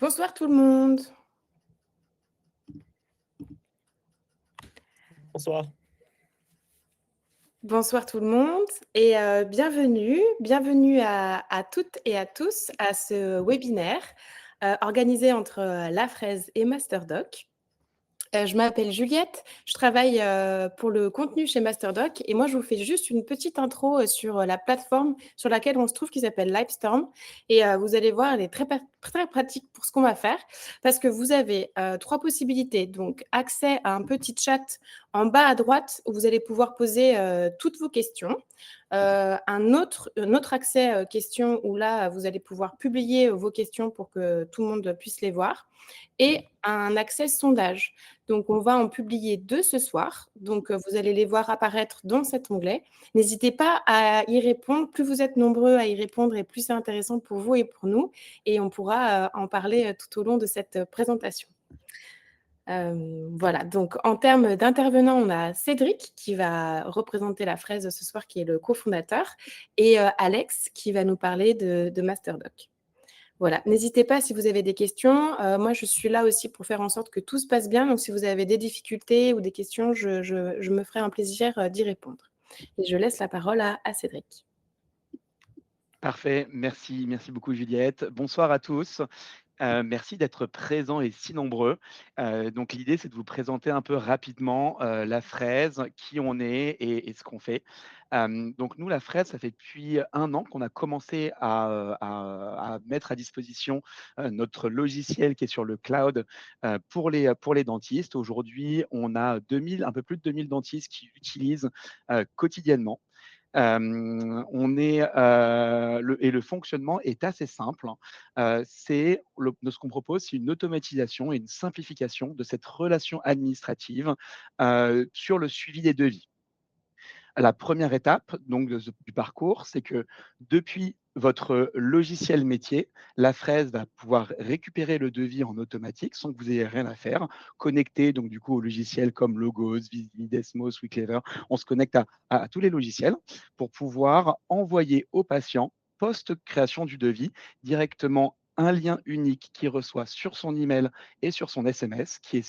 Bonsoir tout le monde. Bonsoir. Bonsoir tout le monde et bienvenue à toutes et à tous à ce webinaire, organisé entre, La Fraise et Masterdoc. Je m'appelle Juliette, je travaille, pour le contenu chez Masterdoc et moi je vous fais juste une petite intro, sur, la plateforme sur laquelle on se trouve qui s'appelle Livestorm et vous allez voir, elle est très pratique pour ce qu'on va faire parce que vous avez, 3 possibilités. Donc accès à un petit chat en bas à droite où vous allez pouvoir poser, toutes vos questions. Un autre accès, questions où là, vous allez pouvoir publier, vos questions pour que tout le monde puisse les voir et un accès sondage. Donc, on va en publier 2 ce soir. Donc, vous allez les voir apparaître dans cet onglet. N'hésitez pas à y répondre. Plus vous êtes nombreux à y répondre et plus c'est intéressant pour vous et pour nous. Et on pourra en parler tout au long de cette présentation. Voilà, donc en termes d'intervenants, on a Cédric qui va représenter La Fraise ce soir, qui est le cofondateur, et Alex qui va nous parler de Masterdoc. Voilà, n'hésitez pas si vous avez des questions. Moi, je suis là aussi pour faire en sorte que tout se passe bien. Donc, si vous avez des difficultés ou des questions, je me ferai un plaisir d'y répondre. Et je laisse la parole à Cédric. Parfait, merci beaucoup Juliette. Bonsoir à tous. Merci d'être présents et si nombreux. Donc l'idée, c'est de vous présenter un peu rapidement, La Fraise, qui on est et ce qu'on fait. Donc nous, La Fraise, ça fait depuis 1 an qu'on a commencé à mettre à disposition, notre logiciel qui est sur le cloud, pour les dentistes. Aujourd'hui, on a 1 peu plus de 2 000 dentistes qui l'utilisent, quotidiennement. Le fonctionnement est assez simple, hein. Ce qu'on propose, c'est une automatisation et une simplification de cette relation administrative, sur le suivi des devis. La première étape donc du parcours, c'est que depuis votre logiciel métier, La Fraise va pouvoir récupérer le devis en automatique sans que vous ayez rien à faire, connecté donc du coup aux logiciels comme Logos, Visby, Desmos, WeClever. On se connecte à tous les logiciels pour pouvoir envoyer au patient, post-création du devis, directement un lien unique qu'il reçoit sur son email et sur son SMS qui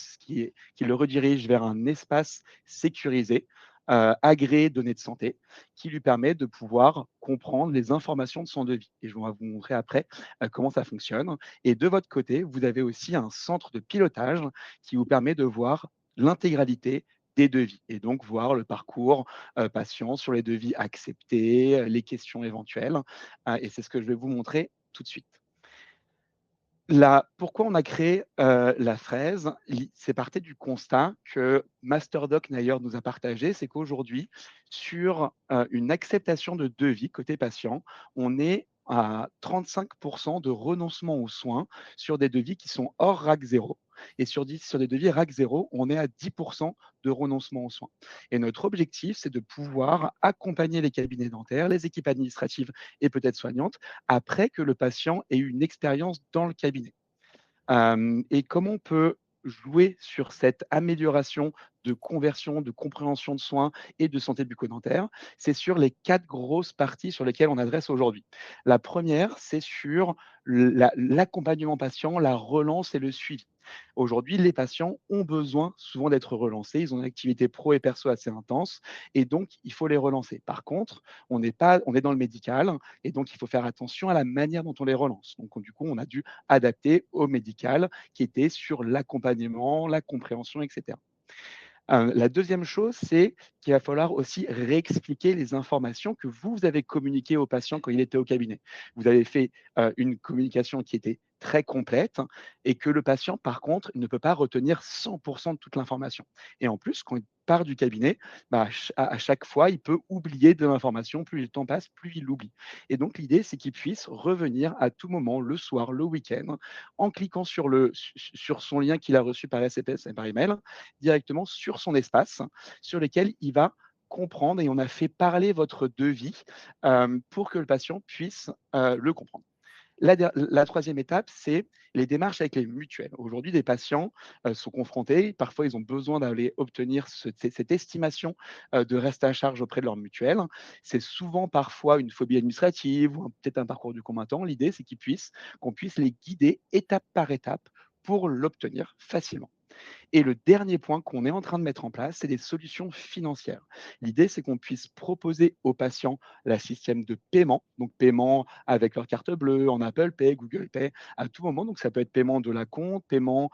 le redirige vers un espace sécurisé, agréé données de santé, qui lui permet de pouvoir comprendre les informations de son devis. Et je vais vous montrer après comment ça fonctionne. Et de votre côté, vous avez aussi un centre de pilotage qui vous permet de voir l'intégralité des devis et donc voir le parcours patient sur les devis acceptés, les questions éventuelles. Et c'est ce que je vais vous montrer tout de suite. Pourquoi on a créé, La Fraise? C'est parti du constat que Masterdoc d'ailleurs nous a partagé, c'est qu'aujourd'hui sur, une acceptation de devis côté patient, on est à 35 de renoncement aux soins sur des devis qui sont hors RAC 0 et sur des devis RAC 0, on est à 10 de renoncement aux soins et notre objectif, c'est de pouvoir accompagner les cabinets dentaires, les équipes administratives et peut-être soignantes après que le patient ait eu une expérience dans le cabinet. Et comment on peut jouer sur cette amélioration de conversion, de compréhension de soins et de santé bucco-dentaire? C'est sur les 4 grosses parties sur lesquelles on adresse aujourd'hui. La première, c'est sur l'accompagnement patient, la relance et le suivi. Aujourd'hui, les patients ont besoin souvent d'être relancés. Ils ont une activité pro et perso assez intense et donc il faut les relancer. Par contre, on est dans le médical et donc il faut faire attention à la manière dont on les relance. Donc du coup, on a dû adapter au médical qui était sur l'accompagnement, la compréhension, etc. La deuxième chose, c'est qu'il va falloir aussi réexpliquer les informations que vous avez communiquées au patient quand il était au cabinet. Vous avez fait, une communication qui était très complète et que le patient, par contre, ne peut pas retenir 100 de toute l'information et en plus, quand il part du cabinet, bah, à chaque fois, il peut oublier de l'information. Plus le temps passe, plus il l'oublie et donc l'idée, c'est qu'il puisse revenir à tout moment, le soir, le week-end, en cliquant sur son lien qu'il a reçu par SMS et par email, directement sur son espace, sur lequel il va comprendre et on a fait parler votre devis pour que le patient puisse le comprendre. La troisième étape, c'est les démarches avec les mutuelles. Aujourd'hui, des patients sont confrontés, parfois ils ont besoin d'aller obtenir cette estimation de reste à charge auprès de leur mutuelle. C'est souvent parfois une phobie administrative ou peut-être un parcours du combattant. L'idée, c'est qu'on puisse les guider étape par étape pour l'obtenir facilement. Et le dernier point qu'on est en train de mettre en place, c'est des solutions financières. L'idée, c'est qu'on puisse proposer aux patients la système de paiement, donc paiement avec leur carte bleue, en Apple Pay, Google Pay, à tout moment. Donc ça peut être paiement de la compte, paiement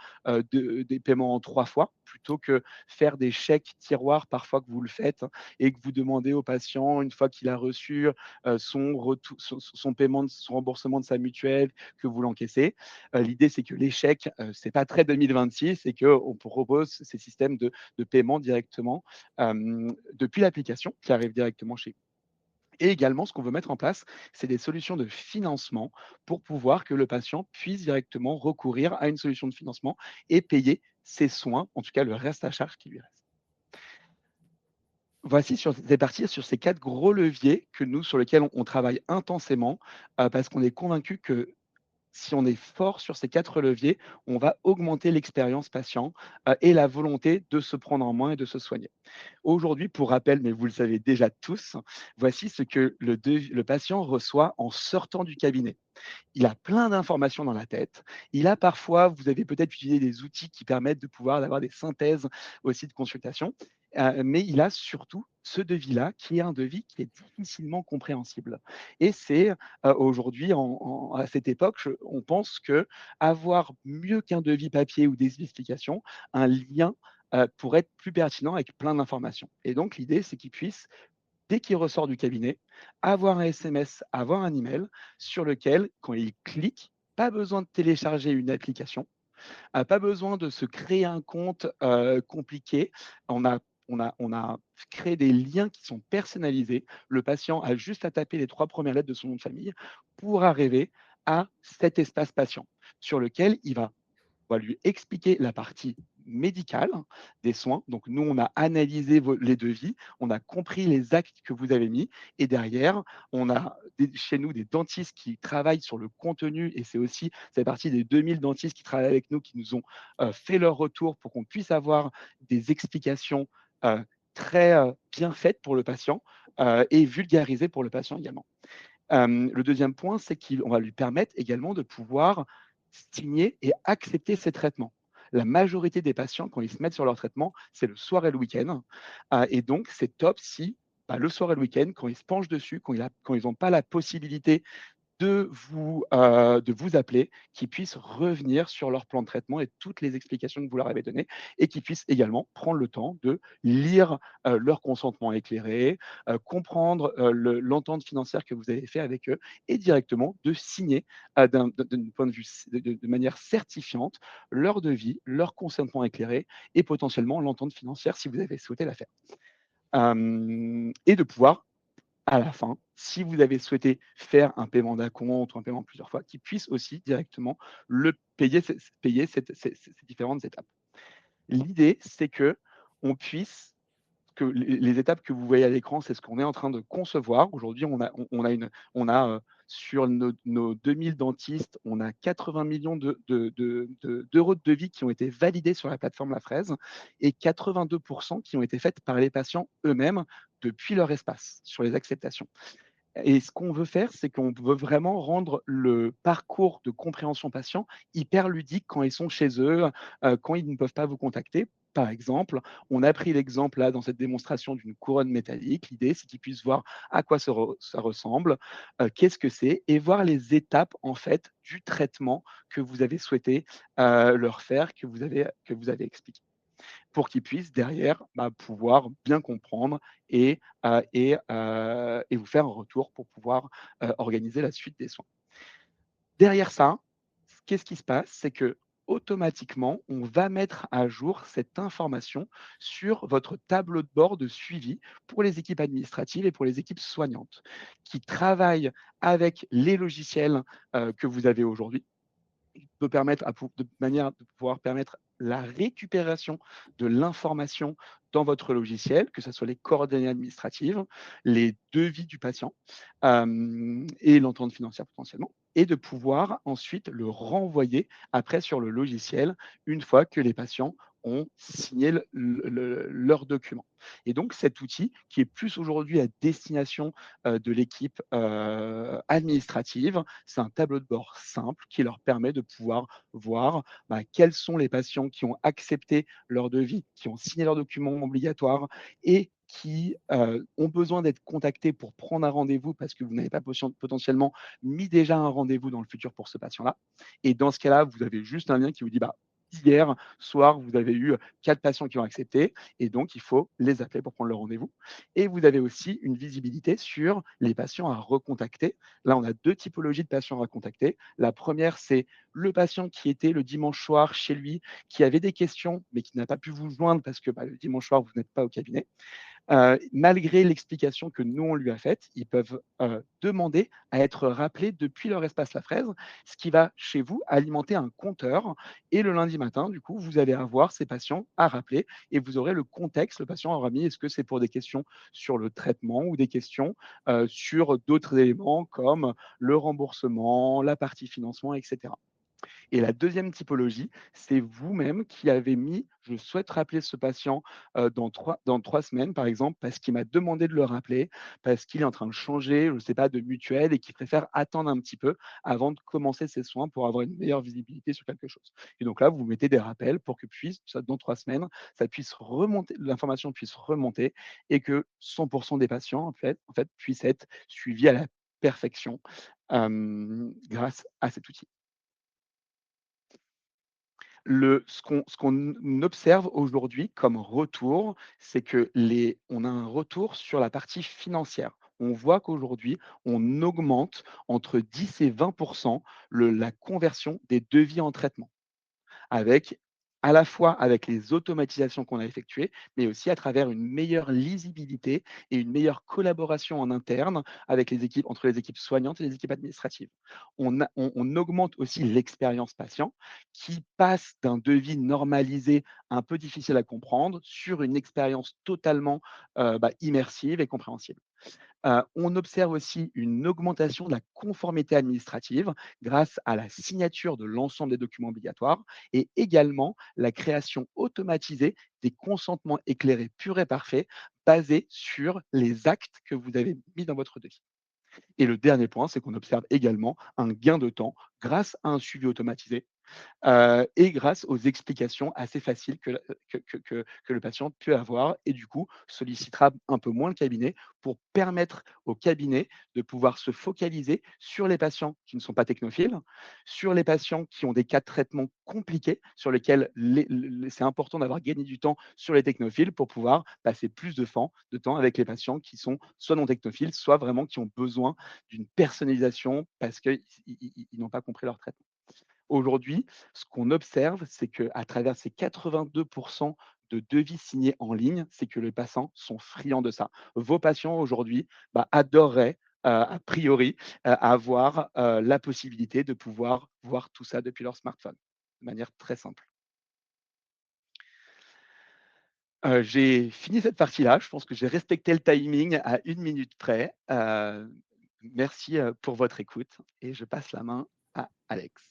des paiements en 3 fois, plutôt que faire des chèques tiroirs parfois que vous le faites, hein, et que vous demandez au patient, une fois qu'il a reçu son paiement, son remboursement de sa mutuelle, que vous l'encaissez. L'idée, c'est que l'échec, c'est pas très 2026 et qu'on propose ces systèmes de paiement directement depuis l'application qui arrive directement chez vous. Et également, ce qu'on veut mettre en place, c'est des solutions de financement pour pouvoir que le patient puisse directement recourir à une solution de financement et payer ses soins, en tout cas le reste à charge qui lui reste. C'est parti sur ces 4 gros leviers sur lesquels on travaille intensément, parce qu'on est convaincu que si on est fort sur ces 4 leviers, on va augmenter l'expérience patient, et la volonté de se prendre en main et de se soigner. Aujourd'hui, pour rappel, mais vous le savez déjà tous, voici ce que le patient reçoit en sortant du cabinet. Il a plein d'informations dans la tête. Vous avez peut-être utilisé des outils qui permettent de pouvoir avoir des synthèses aussi de consultation, mais il a surtout ce devis-là, qui est un devis qui est difficilement compréhensible. Et c'est aujourd'hui, à cette époque, on pense que avoir mieux qu'un devis papier ou des explications, un lien pour être plus pertinent avec plein d'informations. Et donc, l'idée, c'est qu'il puisse, dès qu'il ressort du cabinet, avoir un SMS, avoir un email sur lequel, quand il clique, pas besoin de télécharger une application, pas besoin de se créer un compte compliqué. On a, on a créé des liens qui sont personnalisés. Le patient a juste à taper les 3 premières lettres de son nom de famille pour arriver à cet espace patient sur lequel on va lui expliquer la partie médicale des soins. Donc, nous, on a analysé les devis, on a compris les actes que vous avez mis, et derrière, on a chez nous des dentistes qui travaillent sur le contenu, et c'est partie des 2000 dentistes qui travaillent avec nous, qui nous ont fait leur retour pour qu'on puisse avoir des explications euh, très bien faites pour le patient et vulgarisées pour le patient également. Le deuxième point, c'est qu'on va lui permettre également de pouvoir signer et accepter ses traitements. La majorité des patients, quand ils se mettent sur leur traitement, c'est le soir et le week-end. Et donc, c'est top si le soir et le week-end, quand ils se penchent dessus, quand ils n'ont pas la possibilité de vous appeler, qu'ils puissent revenir sur leur plan de traitement et toutes les explications que vous leur avez données, et qu'ils puissent également prendre le temps de lire leur consentement éclairé, comprendre l'entente financière que vous avez fait avec eux, et directement de signer d'un point de vue de manière certifiante leur devis, leur consentement éclairé, et potentiellement l'entente financière si vous avez souhaité la faire. Et de pouvoir, à la fin, si vous avez souhaité faire un paiement d'acompte ou un paiement plusieurs fois, qu'ils puissent aussi directement payer ces différentes étapes. L'idée, c'est qu'on puisse que les étapes que vous voyez à l'écran, c'est ce qu'on est en train de concevoir. Aujourd'hui, sur nos 2000 dentistes, on a 80 millions d'euros de devis qui ont été validés sur la plateforme La Fraise, et 82% qui ont été faites par les patients eux-mêmes depuis leur espace sur les acceptations. Et ce qu'on veut faire, c'est qu'on veut vraiment rendre le parcours de compréhension patient hyper ludique quand ils sont chez eux, quand ils ne peuvent pas vous contacter. Par exemple, on a pris l'exemple là dans cette démonstration d'une couronne métallique. L'idée, c'est qu'ils puissent voir à quoi ça ressemble, qu'est-ce que c'est, et voir les étapes en fait du traitement que vous avez souhaité leur faire, que vous avez expliqué, pour qu'ils puissent derrière pouvoir bien comprendre et vous faire un retour pour pouvoir organiser la suite des soins. Derrière ça, qu'est-ce qui se passe? C'est que automatiquement, on va mettre à jour cette information sur votre tableau de bord de suivi pour les équipes administratives et pour les équipes soignantes qui travaillent avec les logiciels que vous avez aujourd'hui, de manière de pouvoir permettre la récupération de l'information dans votre logiciel, que ce soit les coordonnées administratives, les devis du patient et l'entente financière potentiellement, et de pouvoir ensuite le renvoyer après sur le logiciel une fois que les patients ont signé leur document. Et donc cet outil qui est plus aujourd'hui à destination de l'équipe administrative, c'est un tableau de bord simple qui leur permet de pouvoir voir quels sont les patients qui ont accepté leur devis, qui ont signé leurs documents obligatoires et qui ont besoin d'être contactés pour prendre un rendez-vous parce que vous n'avez pas potentiellement mis déjà un rendez-vous dans le futur pour ce patient-là. Et dans ce cas-là, vous avez juste un lien qui vous dit, hier soir, vous avez eu 4 patients qui ont accepté et donc il faut les appeler pour prendre le rendez-vous. Et vous avez aussi une visibilité sur les patients à recontacter. Là, on a 2 typologies de patients à recontacter. La première, c'est le patient qui était le dimanche soir chez lui, qui avait des questions, mais qui n'a pas pu vous joindre parce que le dimanche soir, vous n'êtes pas au cabinet. Malgré l'explication que nous, on lui a faite, ils peuvent demander à être rappelés depuis leur espace La Fraise, ce qui va chez vous alimenter un compteur. Et le lundi matin, du coup, vous allez avoir ces patients à rappeler et vous aurez le contexte. Le patient aura mis est-ce que c'est pour des questions sur le traitement ou des questions sur d'autres éléments comme le remboursement, la partie financement, etc. Et la deuxième typologie, c'est vous-même qui avez mis: «Je souhaite rappeler ce patient, dans 3 semaines», par exemple, parce qu'il m'a demandé de le rappeler, parce qu'il est en train de changer, je ne sais pas, de mutuelle et qu'il préfère attendre un petit peu avant de commencer ses soins pour avoir une meilleure visibilité sur quelque chose. Et donc là, vous mettez des rappels pour que puisse ça dans 3 semaines, ça puisse remonter l'information puisse remonter et que 100 des patients, en fait, puissent être suivis à la perfection, grâce à cet outil. Ce qu'on observe aujourd'hui comme retour, c'est que on a un retour sur la partie financière. On voit qu'aujourd'hui, on augmente entre 10 et 20 la conversion des devis en traitement avec à la fois avec les automatisations qu'on a effectuées, mais aussi à travers une meilleure lisibilité et une meilleure collaboration en interne avec les équipes entre les équipes soignantes et les équipes administratives. On augmente aussi l'expérience patient qui passe d'un devis normalisé un peu difficile à comprendre sur une expérience totalement, immersive et compréhensible. On observe aussi une augmentation de la conformité administrative grâce à la signature de l'ensemble des documents obligatoires et également la création automatisée des consentements éclairés purs et parfaits basés sur les actes que vous avez mis dans votre devis. Et le dernier point, c'est qu'on observe également un gain de temps grâce à un suivi automatisé et grâce aux explications assez faciles que le patient peut avoir et du coup sollicitera un peu moins le cabinet pour permettre au cabinet de pouvoir se focaliser sur les patients qui ne sont pas technophiles, sur les patients qui ont des cas de traitement compliqués sur lesquels c'est important d'avoir gagné du temps sur les technophiles pour pouvoir passer plus de temps avec les patients qui sont soit non technophiles, soit vraiment qui ont besoin d'une personnalisation parce qu'ils n'ont pas compris leur traitement. Aujourd'hui, ce qu'on observe, c'est qu'à travers ces 82 de devis signés en ligne, c'est que les patients sont friands de ça. Vos patients aujourd'hui, adoreraient, a priori, avoir, la possibilité de pouvoir voir tout ça depuis leur smartphone, de manière très simple. J'ai fini cette partie-là. Je pense que j'ai respecté le timing à 1 minute près. Merci, pour votre écoute et je passe la main à Alex.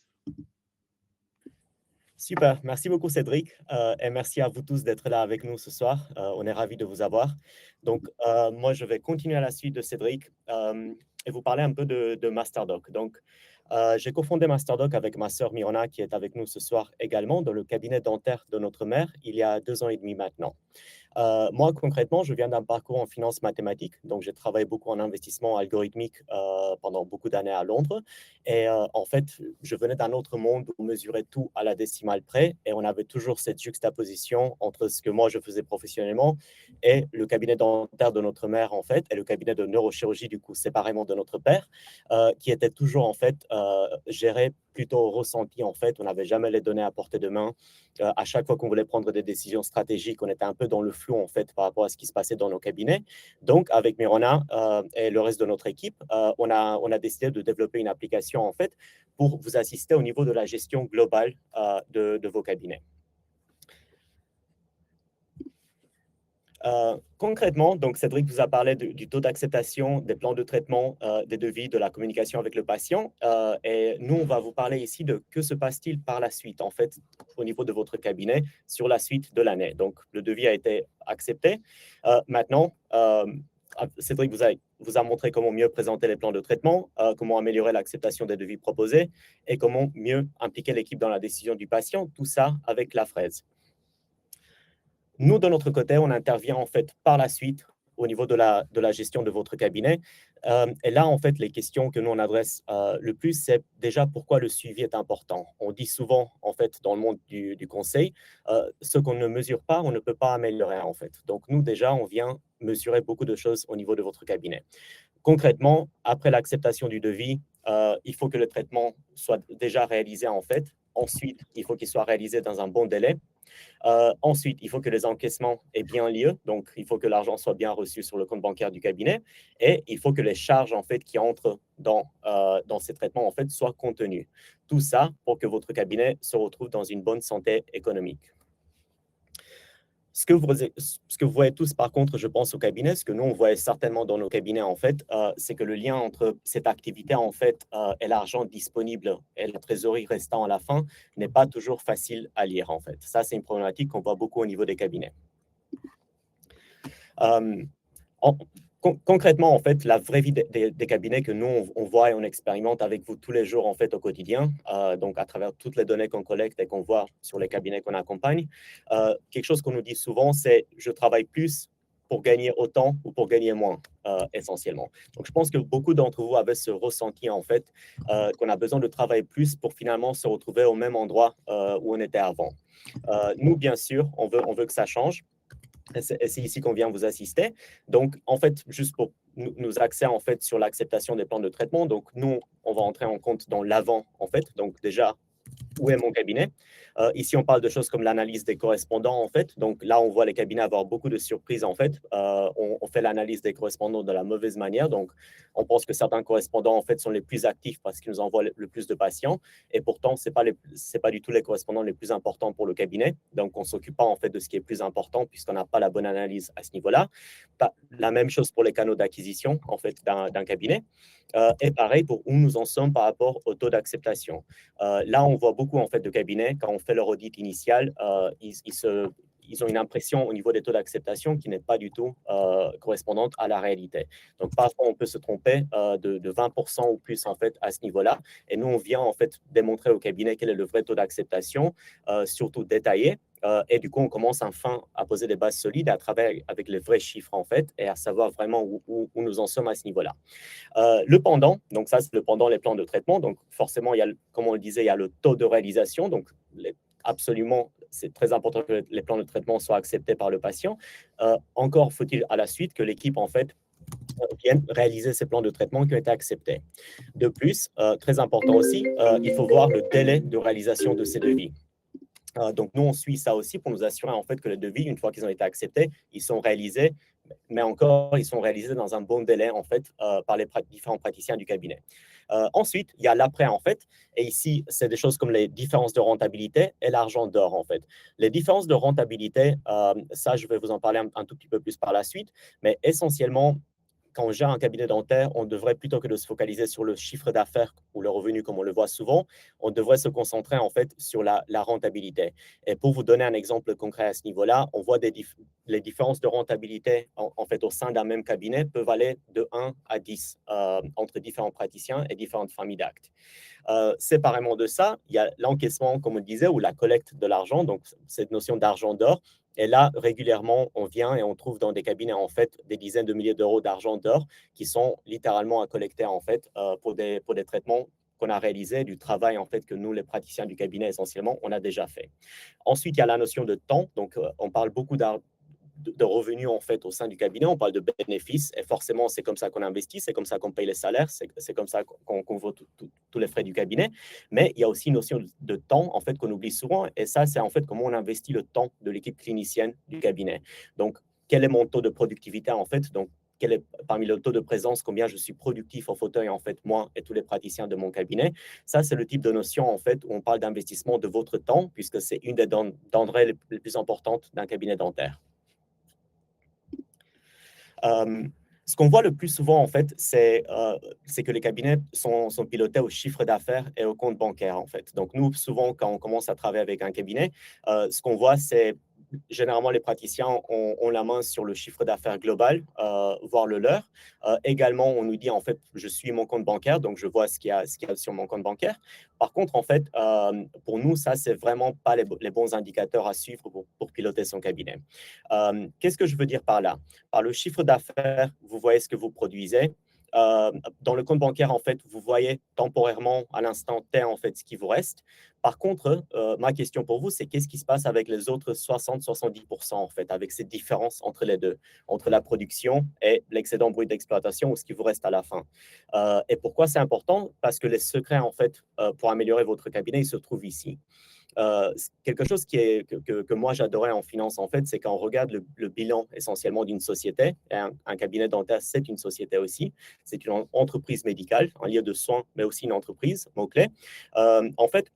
Super, merci beaucoup Cédric et merci à vous tous d'être là avec nous ce soir. On est ravis de vous avoir. Donc, moi, je vais continuer à la suite de Cédric et vous parler un peu de Masterdoc. Donc, j'ai cofondé Masterdoc avec ma sœur Mirona qui est avec nous ce soir également dans le cabinet dentaire de notre mère il y a 2 ans et demi maintenant. Moi, concrètement, je viens d'un parcours en finance mathématique, donc j'ai travaillé beaucoup en investissement algorithmique pendant beaucoup d'années à Londres. Et en fait, je venais d'un autre monde où on mesurait tout à la décimale près et on avait toujours cette juxtaposition entre ce que moi je faisais professionnellement et le cabinet dentaire de notre mère, en fait, et le cabinet de neurochirurgie, du coup, séparément de notre père, qui était toujours, en fait, géré plutôt au ressenti, en fait. On n'avait jamais les données à portée de main. À chaque fois qu'on voulait prendre des décisions stratégiques, on était un peu dans le flou en fait par rapport à ce qui se passait dans nos cabinets. Donc, avec Mirona et le reste de notre équipe, on a décidé de développer une application en fait pour vous assister au niveau de la gestion globale de vos cabinets. Concrètement, donc Cédric vous a parlé du taux d'acceptation, des plans de traitement, des devis, de la communication avec le patient. Et nous, on va vous parler ici de que se passe-t-il par la suite, en fait, au niveau de votre cabinet sur la suite de l'année. Donc, le devis a été accepté. Maintenant, Cédric vous a montré comment mieux présenter les plans de traitement, comment améliorer l'acceptation des devis proposés et comment mieux impliquer l'équipe dans la décision du patient, tout ça avec la fraise. Nous, de notre côté, on intervient en fait par la suite au niveau de la gestion de votre cabinet. Et là, en fait, les questions que nous on adresse le plus, c'est déjà pourquoi le suivi est important. On dit souvent, en fait, dans le monde du conseil, ce qu'on ne mesure pas, on ne peut pas améliorer, en fait. Donc, nous, déjà, on vient mesurer beaucoup de choses au niveau de votre cabinet. Concrètement, après l'acceptation du devis, il faut que le traitement soit déjà réalisé, en fait. Ensuite, il faut qu'il soit réalisé dans un bon délai. Ensuite, il faut que les encaissements aient bien lieu, donc il faut que l'argent soit bien reçu sur le compte bancaire du cabinet et il faut que les charges en fait qui entrent dans ces traitements en fait soient contenues. Tout ça pour que votre cabinet se retrouve dans une bonne santé économique. Ce que vous voyez tous, par contre, je pense au cabinet, ce que nous, on voit certainement dans nos cabinets, en fait, c'est que le lien entre cette activité, en fait, et l'argent disponible et la trésorerie restant à la fin n'est pas toujours facile à lire, en fait. Ça, c'est une problématique qu'on voit beaucoup au niveau des cabinets. Concrètement, en fait, la vraie vie des cabinets que nous, on voit et on expérimente avec vous tous les jours, en fait, au quotidien, donc à travers toutes les données qu'on collecte et qu'on voit sur les cabinets qu'on accompagne, quelque chose qu'on nous dit souvent, c'est « je travaille plus pour gagner autant ou pour gagner moins, essentiellement ». Donc, je pense que beaucoup d'entre vous avaient ce ressenti, en fait, qu'on a besoin de travailler plus pour finalement se retrouver au même endroit où on était avant. Nous, bien sûr, on veut que ça change. Et c'est ici qu'on vient vous assister. Donc, en fait, juste pour nous axer en fait sur l'acceptation des plans de traitement, donc nous, on va entrer en compte dans l'avant, en fait. Donc, déjà, où est mon cabinet? Ici, on parle de choses comme l'analyse des correspondants, en fait. Donc là, on voit les cabinets avoir beaucoup de surprises, en fait. On fait l'analyse des correspondants de la mauvaise manière. Donc, on pense que certains correspondants, en fait, sont les plus actifs parce qu'ils nous envoient le plus de patients. Et pourtant, ce n'est pas du tout les correspondants les plus importants pour le cabinet. Donc, on ne s'occupe pas, en fait, de ce qui est plus important puisqu'on n'a pas la bonne analyse à ce niveau-là. La même chose pour les canaux d'acquisition, en fait, d'un cabinet. Et pareil pour où nous en sommes par rapport au taux d'acceptation. Là, on voit beaucoup en fait, de cabinets, quand on fait leur audit initial, ils ont une impression au niveau des taux d'acceptation qui n'est pas du tout correspondante à la réalité. Donc, parfois, on peut se tromper de 20% ou plus en fait, à ce niveau-là. Et nous, on vient en fait, démontrer au cabinet quel est le vrai taux d'acceptation, surtout détaillé. Et du coup, on commence enfin à poser des bases solides à travers avec les vrais chiffres en fait et à savoir vraiment où nous en sommes à ce niveau-là. Le pendant, donc ça c'est le pendant les plans de traitement. Donc forcément, il y a, comme on le disait, il y a le taux de réalisation. Donc absolument, c'est très important que les plans de traitement soient acceptés par le patient. Encore faut-il à la suite que l'équipe en fait vienne réaliser ces plans de traitement qui ont été acceptés. De plus, très important aussi, il faut voir le délai de réalisation de ces devis. Donc, nous, on suit ça aussi pour nous assurer en fait que les devis, une fois qu'ils ont été acceptés, ils sont réalisés, mais encore, ils sont réalisés dans un bon délai en fait par les différents praticiens du cabinet. Ensuite, il y a l'après en fait, et ici, c'est des choses comme les différences de rentabilité et l'argent d'or en fait. Les différences de rentabilité, ça, je vais vous en parler un tout petit peu plus par la suite, mais essentiellement, quand on gère un cabinet dentaire, on devrait, plutôt que de se focaliser sur le chiffre d'affaires ou le revenu, comme on le voit souvent, on devrait se concentrer en fait sur la rentabilité. Et pour vous donner un exemple concret à ce niveau-là, on voit les différences de rentabilité en fait au sein d'un même cabinet peuvent aller de 1 à 10 entre différents praticiens et différentes familles d'actes. Séparément de ça, il y a l'encaissement, comme on disait, ou la collecte de l'argent, donc cette notion d'argent d'or. Et là, régulièrement, on vient et on trouve dans des cabinets, en fait, des dizaines de milliers d'euros d'argent d'or qui sont littéralement à collecter, en fait, pour des traitements qu'on a réalisés, du travail, en fait, que nous, les praticiens du cabinet, essentiellement, on a déjà fait. Ensuite, il y a la notion de temps. Donc, on parle beaucoup de revenus en fait au sein du cabinet, on parle de bénéfices et forcément c'est comme ça qu'on investit, c'est comme ça qu'on paye les salaires, c'est comme ça qu'on couvre tous les frais du cabinet, mais il y a aussi une notion de temps en fait qu'on oublie souvent et ça c'est en fait comment on investit le temps de l'équipe clinicienne du cabinet. Donc quel est mon taux de productivité en fait, donc quel est parmi le taux de présence, combien je suis productif au fauteuil en fait moi et tous les praticiens de mon cabinet. Ça c'est le type de notion en fait où on parle d'investissement de votre temps puisque c'est une des denrées les plus importantes d'un cabinet dentaire. Ce qu'on voit le plus souvent, en fait, c'est que les cabinets sont pilotés au chiffre d'affaires et au compte bancaire, en fait. Donc, nous, souvent, quand on commence à travailler avec un cabinet, ce qu'on voit, c'est généralement les praticiens ont la main sur le chiffre d'affaires global, voire le leur. Également, on nous dit, en fait, je suis mon compte bancaire, donc je vois ce qu'il y a sur mon compte bancaire. Par contre, en fait, pour nous, ça, c'est vraiment pas les bons indicateurs à suivre pour piloter son cabinet. Qu'est-ce que je veux dire par là? Par le chiffre d'affaires, vous voyez ce que vous produisez. Dans le compte bancaire, en fait, vous voyez temporairement à l'instant T, en fait, ce qui vous reste. Par contre, ma question pour vous, c'est qu'est-ce qui se passe avec les autres 60-70%, en fait, avec ces différences entre les deux, entre la production et l'excédent brut d'exploitation ou ce qui vous reste à la fin. Et pourquoi c'est important? Parce que les secrets, en fait, pour améliorer votre cabinet, ils se trouvent ici. Quelque chose que moi j'adorais en finance, en fait, c'est quand on regarde le bilan essentiellement d'une société. Et un cabinet dentaire, c'est une société aussi. C'est une entreprise médicale, un lieu de soins, mais aussi une entreprise, mot-clé. En fait,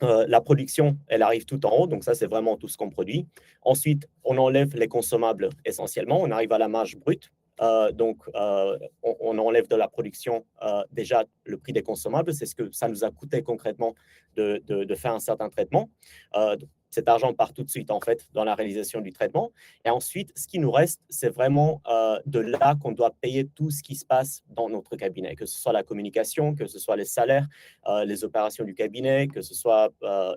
la production, elle arrive tout en haut, donc ça, c'est vraiment tout ce qu'on produit. Ensuite, on enlève les consommables essentiellement, on arrive à la marge brute. On enlève de la production déjà le prix des consommables, c'est ce que ça nous a coûté concrètement de faire un certain traitement. Cet argent part tout de suite, en fait, dans la réalisation du traitement. Et ensuite, ce qui nous reste, c'est vraiment de là qu'on doit payer tout ce qui se passe dans notre cabinet, que ce soit la communication, que ce soit les salaires, les opérations du cabinet, que ce soit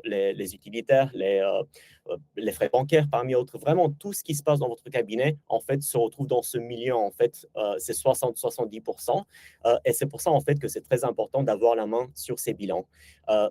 les utilitaires, les frais bancaires parmi autres. Vraiment, tout ce qui se passe dans votre cabinet, en fait, se retrouve dans ce milieu, en fait, c'est 60-70%. Et c'est pour ça, en fait, que c'est très important d'avoir la main sur ces bilans.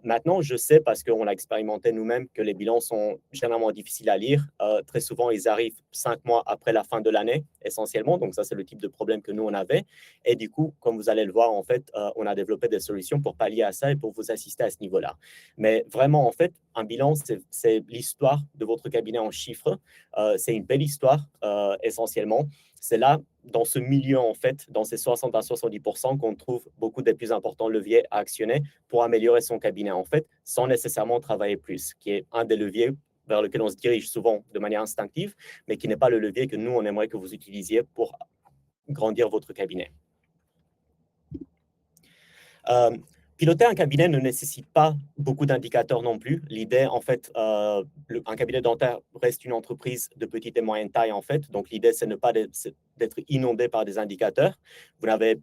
Maintenant, je sais, parce qu'on l'a expérimenté nous-mêmes, que les bilans sont généralement difficiles à lire. Très souvent, ils arrivent 5 mois après la fin de l'année, essentiellement. Donc, ça, c'est le type de problème que nous, on avait. Et du coup, comme vous allez le voir, en fait, on a développé des solutions pour pallier à ça et pour vous assister à ce niveau-là. Mais vraiment, en fait, un bilan, c'est l'histoire de votre cabinet en chiffres. C'est une belle histoire, essentiellement. C'est là, dans ce milieu, en fait, dans ces 60 à 70%, qu'on trouve beaucoup des plus importants leviers à actionner pour améliorer son cabinet, en fait, sans nécessairement travailler plus, qui est un des leviers vers lequel on se dirige souvent de manière instinctive, mais qui n'est pas le levier que nous, on aimerait que vous utilisiez pour grandir votre cabinet. Piloter un cabinet ne nécessite pas beaucoup d'indicateurs non plus. L'idée, en fait, un cabinet dentaire reste une entreprise de petite et moyenne taille, en fait. Donc, l'idée, c'est ne pas d'être inondé par des indicateurs. Vous n'avez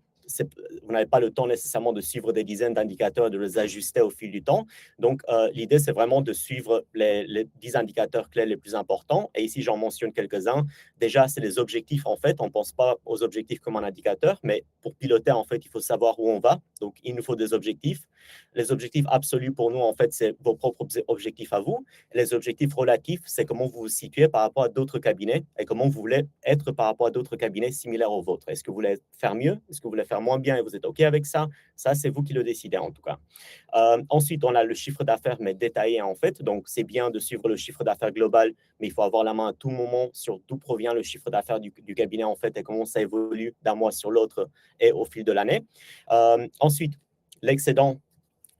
pas le temps nécessairement de suivre des dizaines d'indicateurs, de les ajuster au fil du temps. Donc, l'idée, c'est vraiment de suivre les 10 indicateurs clés les plus importants. Et ici, j'en mentionne quelques-uns. Déjà, c'est les objectifs, en fait. On ne pense pas aux objectifs comme un indicateur, mais pour piloter, en fait, il faut savoir où on va. Donc, il nous faut des objectifs. Les objectifs absolus pour nous, en fait, c'est vos propres objectifs à vous. Les objectifs relatifs, c'est comment vous vous situez par rapport à d'autres cabinets et comment vous voulez être par rapport à d'autres cabinets similaires aux vôtres. Est-ce que vous voulez faire mieux? Est-ce que vous voulez faire moins bien et vous êtes OK avec ça? Ça, c'est vous qui le décidez, en tout cas. Ensuite, on a le chiffre d'affaires, mais détaillé, en fait. Donc, c'est bien de suivre le chiffre d'affaires global, mais il faut avoir la main à tout moment sur d'où provient le chiffre d'affaires du cabinet, en fait, et comment ça évolue d'un mois sur l'autre et au fil de l'année. Ensuite, l'excédent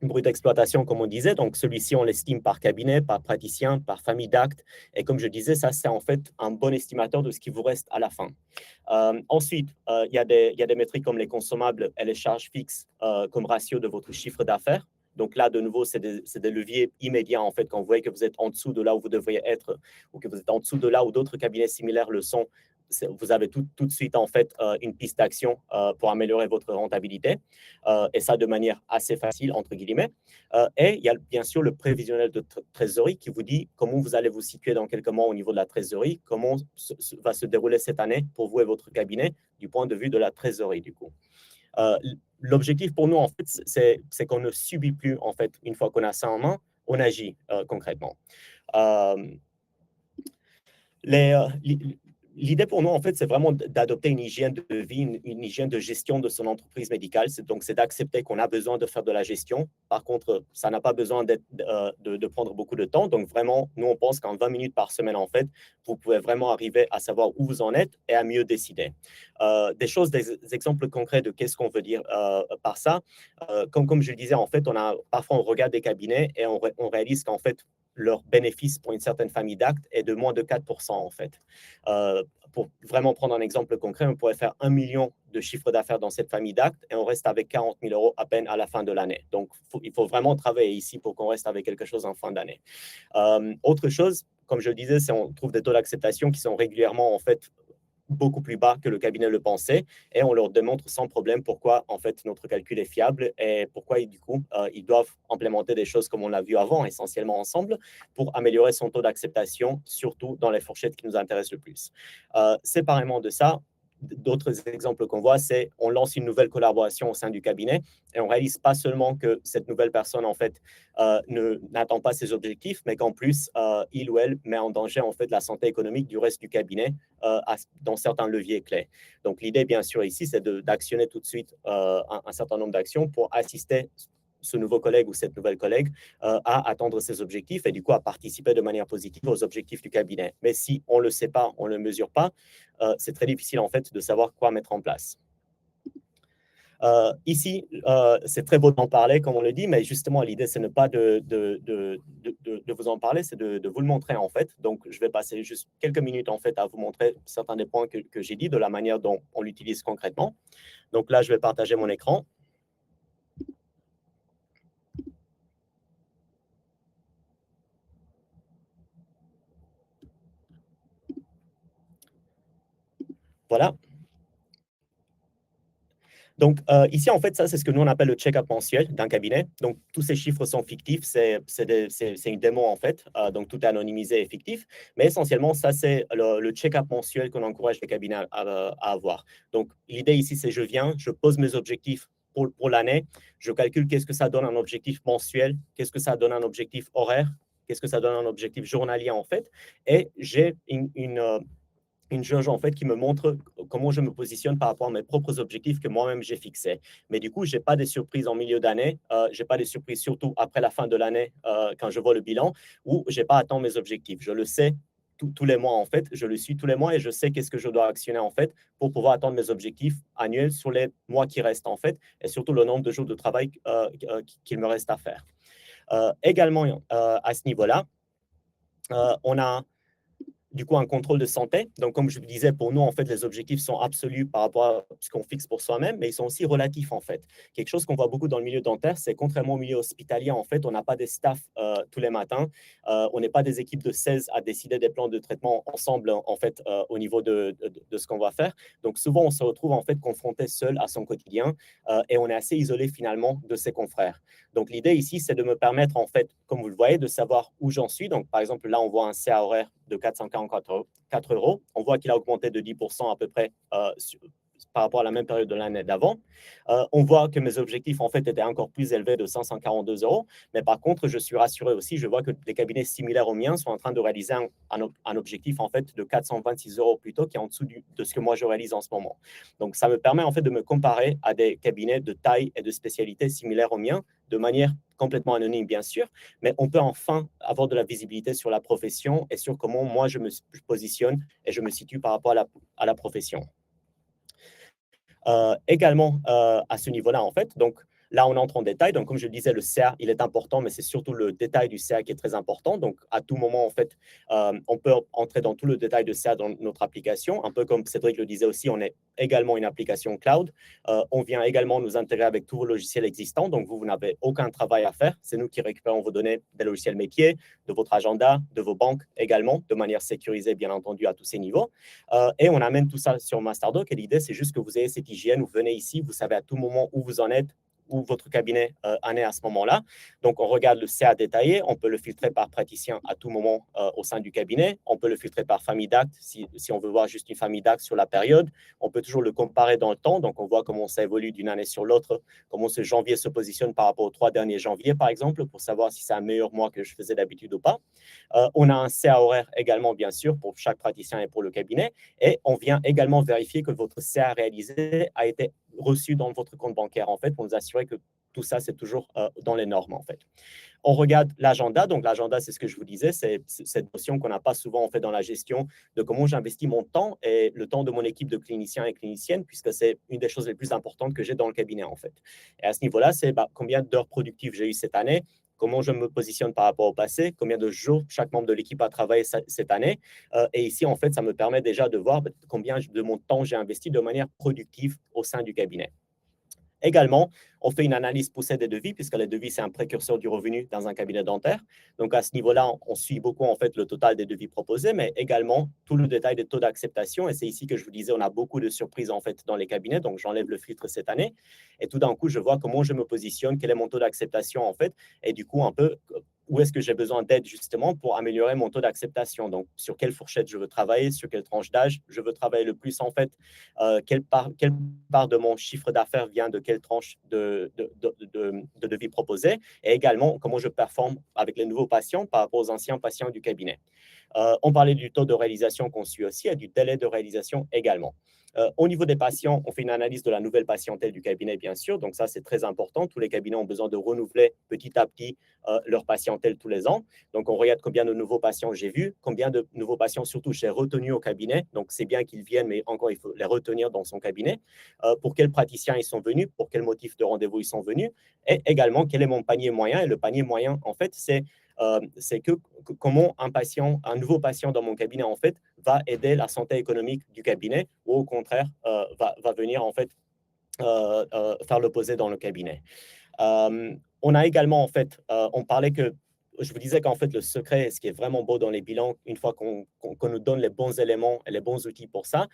brut d'exploitation, comme on disait. Donc, celui-ci, on l'estime par cabinet, par praticien, par famille d'actes. Et comme je disais, ça, c'est en fait un bon estimateur de ce qui vous reste à la fin. Ensuite, il y a des métriques comme les consommables et les charges fixes comme ratio de votre chiffre d'affaires. Donc là, de nouveau, c'est des leviers immédiats, en fait, quand vous voyez que vous êtes en dessous de là où vous devriez être ou que vous êtes en dessous de là où d'autres cabinets similaires le sont. Vous avez tout de suite, en fait, une piste d'action pour améliorer votre rentabilité, et ça de manière assez facile, entre guillemets. Et il y a bien sûr le prévisionnel de trésorerie qui vous dit comment vous allez vous situer dans quelques mois au niveau de la trésorerie, comment va se dérouler cette année pour vous et votre cabinet du point de vue de la trésorerie, du coup. L'objectif pour nous, en fait, c'est qu'on ne subit plus, en fait, une fois qu'on a ça en main, on agit concrètement. L'idée pour nous, en fait, c'est vraiment d'adopter une hygiène de vie, une hygiène de gestion de son entreprise médicale. Donc, c'est d'accepter qu'on a besoin de faire de la gestion. Par contre, ça n'a pas besoin de prendre beaucoup de temps. Donc, vraiment, nous, on pense qu'en 20 minutes par semaine, en fait, vous pouvez vraiment arriver à savoir où vous en êtes et à mieux décider. Des exemples concrets de qu'est-ce qu'on veut dire par ça. Comme je le disais, en fait, parfois, on regarde des cabinets et on réalise qu'en fait, leur bénéfice pour une certaine famille d'actes est de moins de 4% en fait. Pour vraiment prendre un exemple concret, on pourrait faire 1 million de chiffre d'affaires dans cette famille d'actes et on reste avec 40 000 euros à peine à la fin de l'année. Donc, il faut vraiment travailler ici pour qu'on reste avec quelque chose en fin d'année. Autre chose, comme je le disais, c'est on trouve des taux d'acceptation qui sont régulièrement en fait beaucoup plus bas que le cabinet le pensait et on leur démontre sans problème pourquoi en fait notre calcul est fiable et pourquoi du coup ils doivent implémenter des choses comme on l'a vu avant essentiellement ensemble pour améliorer son taux d'acceptation, surtout dans les fourchettes qui nous intéressent le plus. Séparément de ça, d'autres exemples qu'on voit, c'est on lance une nouvelle collaboration au sein du cabinet et on réalise pas seulement que cette nouvelle personne en fait n'atteint pas ses objectifs, mais qu'en plus il ou elle met en danger en fait la santé économique du reste du cabinet dans certains leviers clés. Donc l'idée bien sûr ici, c'est d'actionner tout de suite un certain nombre d'actions pour assister ce nouveau collègue ou cette nouvelle collègue à atteindre ses objectifs et du coup à participer de manière positive aux objectifs du cabinet. Mais si on ne le sait pas, on ne le mesure pas, c'est très difficile en fait de savoir quoi mettre en place. Ici, c'est très beau d'en parler, comme on le dit, mais justement, l'idée, c'est ne pas de vous en parler, c'est de vous le montrer, en fait. Donc, je vais passer juste quelques minutes, en fait, à vous montrer certains des points que j'ai dit, de la manière dont on l'utilise concrètement. Donc là, je vais partager mon écran. Voilà. Donc, ici, en fait, ça, c'est ce que nous, on appelle le check-up mensuel d'un cabinet. Donc, tous ces chiffres sont fictifs. C'est une démo, en fait. Donc, tout est anonymisé et fictif. Mais essentiellement, ça, c'est le check-up mensuel qu'on encourage les cabinets à avoir. Donc, l'idée ici, c'est je viens, je pose mes objectifs pour l'année. Je calcule qu'est-ce que ça donne un objectif mensuel, qu'est-ce que ça donne un objectif horaire, qu'est-ce que ça donne un objectif journalier, en fait. Et j'ai une jauge en fait qui me montre comment je me positionne par rapport à mes propres objectifs que moi-même j'ai fixés. Mais du coup, je n'ai pas des surprises en milieu d'année, je n'ai pas des surprises surtout après la fin de l'année quand je vois le bilan, où je n'ai pas atteint mes objectifs. Je le sais tous les mois en fait, je le suis tous les mois et je sais qu'est-ce que je dois actionner en fait pour pouvoir atteindre mes objectifs annuels sur les mois qui restent en fait, et surtout le nombre de jours de travail qu'il me reste à faire. Également, à ce niveau-là, on a du coup un contrôle de santé. Donc, comme je vous disais, pour nous, en fait, les objectifs sont absolus par rapport à ce qu'on fixe pour soi-même, mais ils sont aussi relatifs, en fait. Quelque chose qu'on voit beaucoup dans le milieu dentaire, c'est contrairement au milieu hospitalier, en fait, on n'a pas des staffs tous les matins. On n'est pas des équipes de 16 à décider des plans de traitement ensemble, en fait, au niveau de ce qu'on va faire. Donc, souvent, on se retrouve, en fait, confronté seul à son quotidien et on est assez isolé, finalement, de ses confrères. Donc, l'idée ici, c'est de me permettre, en fait, comme vous le voyez, de savoir où j'en suis. Donc, par exemple, là, on voit un CA horaire de 444 euros. On voit qu'il a augmenté de 10% à peu près par rapport à la même période de l'année d'avant. On voit que mes objectifs, en fait, étaient encore plus élevés de 542 euros. Mais par contre, je suis rassuré aussi. Je vois que des cabinets similaires aux miens sont en train de réaliser un objectif, en fait, de 426 euros plutôt, qui est en dessous de ce que moi, je réalise en ce moment. Donc, ça me permet, en fait, de me comparer à des cabinets de taille et de spécialité similaires aux miens, de manière complètement anonyme, bien sûr, mais on peut enfin avoir de la visibilité sur la profession et sur comment moi, je me positionne et je me situe par rapport à la profession. Également, à ce niveau-là, en fait, donc là, on entre en détail. Donc, comme je le disais, le CA, il est important, mais c'est surtout le détail du CA qui est très important. Donc, à tout moment, en fait, on peut entrer dans tout le détail de CA dans notre application. Un peu comme Cédric le disait aussi, on est également une application cloud. On vient également nous intégrer avec tous vos logiciels existants. Donc, vous n'avez aucun travail à faire. C'est nous qui récupérons vos données des logiciels métiers, de votre agenda, de vos banques également, de manière sécurisée, bien entendu, à tous ces niveaux. Et on amène tout ça sur Masterdoc. Et l'idée, c'est juste que vous ayez cette hygiène. Vous venez ici, vous savez à tout moment où vous en êtes, où votre cabinet en est à ce moment-là. Donc, on regarde le CA détaillé. On peut le filtrer par praticien à tout moment au sein du cabinet. On peut le filtrer par famille d'actes si on veut voir juste une famille d'actes sur la période. On peut toujours le comparer dans le temps. Donc, on voit comment ça évolue d'une année sur l'autre, comment ce janvier se positionne par rapport aux 3 derniers janvier, par exemple, pour savoir si c'est un meilleur mois que je faisais d'habitude ou pas. On a un CA horaire également, bien sûr, pour chaque praticien et pour le cabinet. Et on vient également vérifier que votre CA réalisé a été reçu dans votre compte bancaire, en fait, pour nous assurer que tout ça, c'est toujours dans les normes, en fait. On regarde l'agenda. Donc, l'agenda, c'est ce que je vous disais, c'est cette notion qu'on n'a pas souvent en fait dans la gestion de comment j'investis mon temps et le temps de mon équipe de cliniciens et cliniciennes, puisque c'est une des choses les plus importantes que j'ai dans le cabinet, en fait. Et à ce niveau-là, c'est combien d'heures productives j'ai eu cette année, comment je me positionne par rapport au passé, combien de jours chaque membre de l'équipe a travaillé cette année. Et ici, en fait, ça me permet déjà de voir combien de mon temps j'ai investi de manière productive au sein du cabinet. Également, on fait une analyse poussée des devis, puisque les devis, c'est un précurseur du revenu dans un cabinet dentaire. Donc, à ce niveau-là, on suit beaucoup en fait le total des devis proposés, mais également tout le détail des taux d'acceptation. Et c'est ici que je vous disais, on a beaucoup de surprises en fait dans les cabinets. Donc, j'enlève le filtre cette année. Et tout d'un coup, je vois comment je me positionne, quel est mon taux d'acceptation en fait. Et du coup, un peu où est-ce que j'ai besoin d'aide justement pour améliorer mon taux d'acceptation. Donc, sur quelle fourchette je veux travailler, sur quelle tranche d'âge je veux travailler le plus en fait, quelle part de mon chiffre d'affaires vient de quelle tranche de devis proposé, et également comment je performe avec les nouveaux patients par rapport aux anciens patients du cabinet. On parlait du taux de réalisation qu'on suit aussi et du délai de réalisation également. Au niveau des patients, on fait une analyse de la nouvelle patientèle du cabinet, bien sûr. Donc ça, c'est très important. Tous les cabinets ont besoin de renouveler petit à petit leur patientèle tous les ans. Donc, on regarde combien de nouveaux patients j'ai vus, combien de nouveaux patients surtout j'ai retenus au cabinet. Donc, c'est bien qu'ils viennent, mais encore, il faut les retenir dans son cabinet. Pour quels praticiens ils sont venus, pour quel motif de rendez-vous ils sont venus, et également, quel est mon panier moyen. Et le panier moyen, en fait, c'est comment un nouveau patient dans mon cabinet, en fait, va aider la santé économique du cabinet ou au contraire, va venir, en fait, faire l'opposé dans le cabinet. On a également, en fait, on parlait que, je vous disais qu'en fait, le secret, ce qui est vraiment beau dans les bilans, une fois qu'on nous donne les bons éléments et les bons outils pour ça,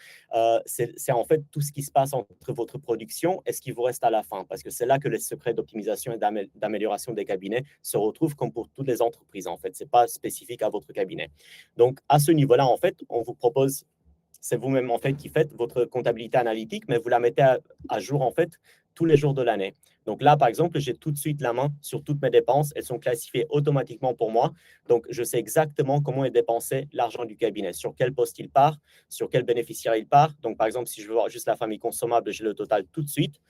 c'est en fait tout ce qui se passe entre votre production et ce qui vous reste à la fin, parce que c'est là que les secrets d'optimisation et d'amélioration des cabinets se retrouvent, comme pour toutes les entreprises, en fait. Ce n'est pas spécifique à votre cabinet. Donc, à ce niveau-là, en fait, on vous propose, c'est vous-même en fait qui faites votre comptabilité analytique, mais vous la mettez à jour en fait tous les jours de l'année. Donc là, par exemple, j'ai tout de suite la main sur toutes mes dépenses. Elles sont classifiées automatiquement pour moi. Donc, je sais exactement comment est dépensé l'argent du cabinet, sur quel poste il part, sur quel bénéficiaire il part. Donc, par exemple, si je veux voir juste la famille consommable, j'ai le total tout de suite.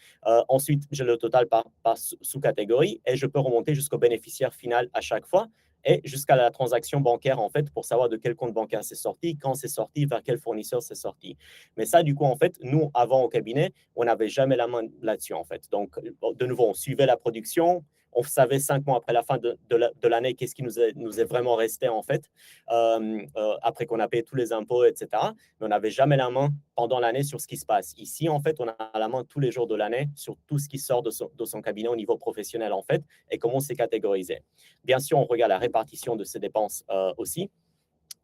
Ensuite, j'ai le total par sous-catégorie et je peux remonter jusqu'au bénéficiaire final à chaque fois et jusqu'à la transaction bancaire, en fait, pour savoir de quel compte bancaire c'est sorti, quand c'est sorti, vers quel fournisseur c'est sorti. Mais ça, du coup, en fait, nous, avant au cabinet, on n'avait jamais la main là-dessus, en fait. Donc, de nouveau, on suivait la production, on savait 5 mois après la fin de l'année qu'est-ce qui nous est vraiment resté, en fait, après qu'on a payé tous les impôts, etc. Mais on n'avait jamais la main pendant l'année sur ce qui se passe. Ici, en fait, on a la main tous les jours de l'année sur tout ce qui sort de son cabinet au niveau professionnel, en fait, et comment c'est catégorisé. Bien sûr, on regarde la répartition de ces dépenses aussi.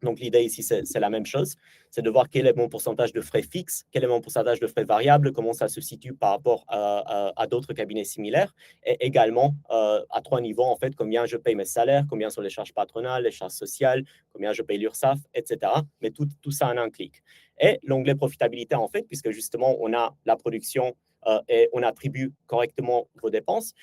Donc, l'idée ici, c'est la même chose. C'est de voir quel est mon pourcentage de frais fixes, quel est mon pourcentage de frais variables, comment ça se situe par rapport à d'autres cabinets similaires. Et également, à 3 niveaux, en fait, combien je paye mes salaires, combien sont les charges patronales, les charges sociales, combien je paye l'URSSAF, etc. Mais tout ça en un clic. Et l'onglet profitabilité, en fait, puisque justement, on a la production et on attribue correctement vos dépenses.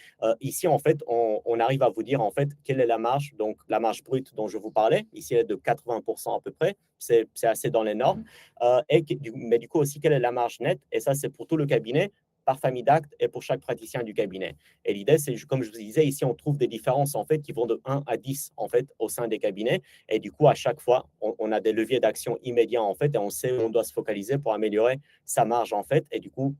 Ici, en fait, on arrive à vous dire, en fait, quelle est la marge, donc la marge brute dont je vous parlais. Ici, elle est de 80% à peu près. C'est assez dans les normes. Mais du coup, aussi, quelle est la marge nette? Et ça, c'est pour tout le cabinet, par famille d'actes et pour chaque praticien du cabinet. Et l'idée, c'est, comme je vous disais, ici, on trouve des différences, en fait, qui vont de 1 à 10, en fait, au sein des cabinets. Et du coup, à chaque fois, on a des leviers d'action immédiats, en fait, et on sait où on doit se focaliser pour améliorer sa marge, en fait. Et du coup,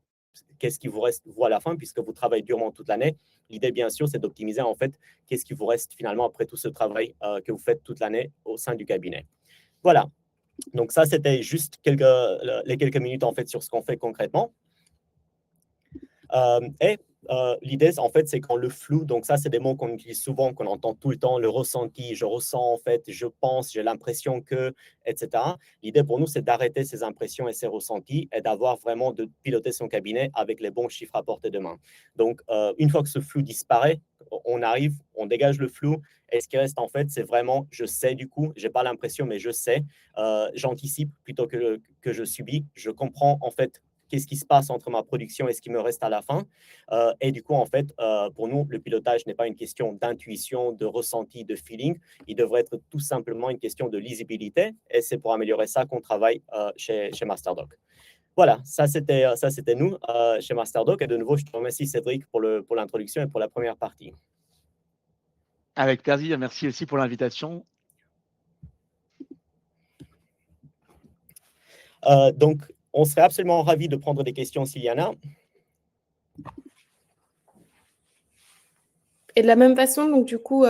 qu'est-ce qui vous reste, vous, à la fin, puisque vous travaillez durement toute l'année. L'idée, bien sûr, c'est d'optimiser, en fait, qu'est-ce qui vous reste finalement après tout ce travail que vous faites toute l'année au sein du cabinet. Voilà. Donc ça, c'était juste les quelques minutes, en fait, sur ce qu'on fait concrètement. L'idée, en fait, c'est quand le flou, donc ça, c'est des mots qu'on utilise souvent, qu'on entend tout le temps, le ressenti, je ressens, en fait, je pense, j'ai l'impression que, etc. L'idée pour nous, c'est d'arrêter ces impressions et ces ressentis et d'avoir vraiment de piloter son cabinet avec les bons chiffres à portée de main. Donc, une fois que ce flou disparaît, on arrive, on dégage le flou, et ce qui reste, en fait, c'est vraiment, je sais du coup, je n'ai pas l'impression, mais je sais, j'anticipe plutôt que je subis, je comprends, en fait, qu'est-ce qui se passe entre ma production et ce qui me reste à la fin. Et du coup, en fait, pour nous, le pilotage n'est pas une question d'intuition, de ressenti, de feeling. Il devrait être tout simplement une question de lisibilité. Et c'est pour améliorer ça qu'on travaille chez Masterdoc. Voilà, ça c'était nous chez Masterdoc. Et de nouveau, je te remercie, Cédric, pour l'introduction et pour la première partie. Avec plaisir, merci aussi pour l'invitation. Donc, on serait absolument ravis de prendre des questions s'il y en a. Et de la même façon, donc du coup,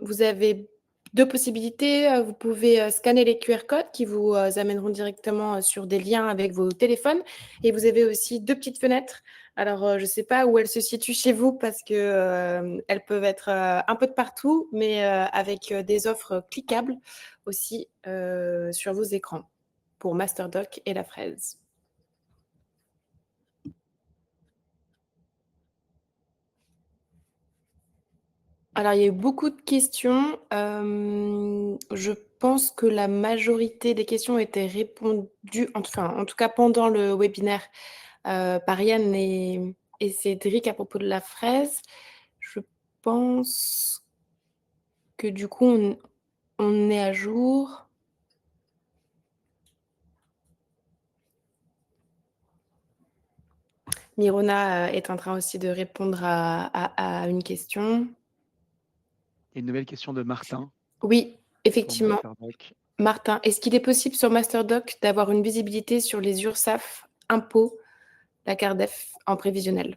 vous avez 2 possibilités, vous pouvez, scanner les QR codes qui vous, amèneront directement, sur des liens avec vos téléphones et vous avez aussi 2 petites fenêtres. Alors, je ne sais pas où elles se situent chez vous parce que, elles peuvent être, un peu de partout, mais, avec, des offres cliquables aussi, sur vos écrans pour Masterdoc et la fraise. Alors, il y a eu beaucoup de questions. Je pense que la majorité des questions étaient répondues, enfin, en tout cas pendant le webinaire, par Yann et Cédric à propos de la fraise. Je pense que du coup, on est à jour. Mirona est en train aussi de répondre à une question. Et une nouvelle question de Martin Oui, pour effectivement. Masterdoc. Martin, est-ce qu'il est possible sur Masterdoc d'avoir une visibilité sur les URSSAF, impôts, la CARDEF en prévisionnel?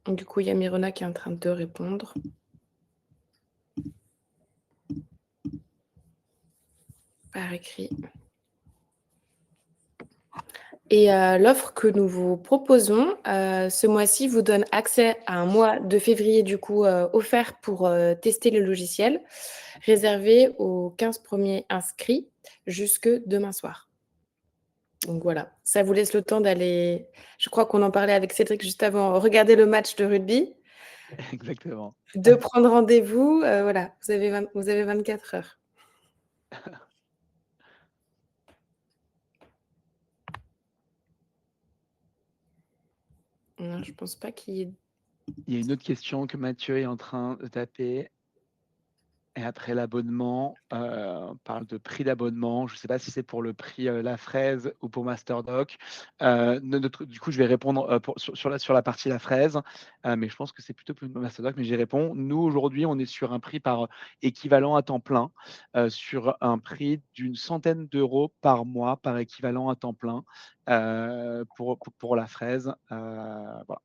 Du coup, il y a Mirona qui est en train de répondre. Par écrit. Et l'offre que nous vous proposons, ce mois-ci vous donne accès à un mois de février, du coup, offert pour, tester le logiciel, réservé aux 15 premiers inscrits jusque demain soir. Donc voilà, ça vous laisse le temps d'aller, je crois qu'on en parlait avec Cédric juste avant, regarder le match de rugby, Exactement. de prendre rendez-vous, voilà, vous avez 24 heures. Non, je pense pas qu'il y ait. Il y a une autre question que Mathieu est en train de taper. Et après l'abonnement, on parle de prix d'abonnement. Je ne sais pas si c'est pour le prix La Fraise ou pour Masterdoc. Du coup, je vais répondre sur la partie La Fraise, mais je pense que c'est plutôt pour Masterdoc, mais j'y réponds. Nous, aujourd'hui, on est sur un prix par équivalent à temps plein, sur un prix d'une centaine d'euros par mois par équivalent à temps plein pour La Fraise. Voilà.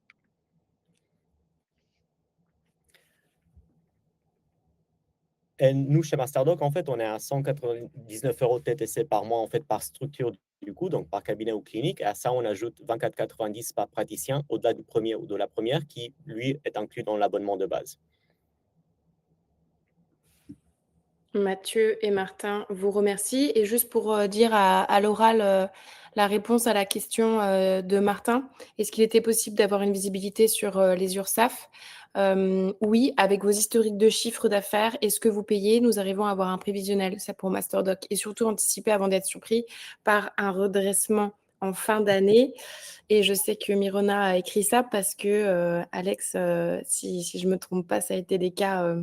Et nous, chez Masterdoc, en fait, on est à 199 euros TTC par mois, en fait, par structure du coup, donc par cabinet ou clinique. Et à ça, on ajoute 24,90 par praticien au-delà du premier ou de la première, qui, lui, est inclus dans l'abonnement de base. Mathieu et Martin vous remercient. Et juste pour dire à l'oral la réponse à la question de Martin, est-ce qu'il était possible d'avoir une visibilité sur les URSSAF? Oui, avec vos historiques de chiffre d'affaires et ce que vous payez, nous arrivons à avoir un prévisionnel, ça pour Masterdoc, et surtout anticiper avant d'être surpris par un redressement en fin d'année. Et je sais que Mirona a écrit ça parce que Alex, si je ne me trompe pas, ça a été des cas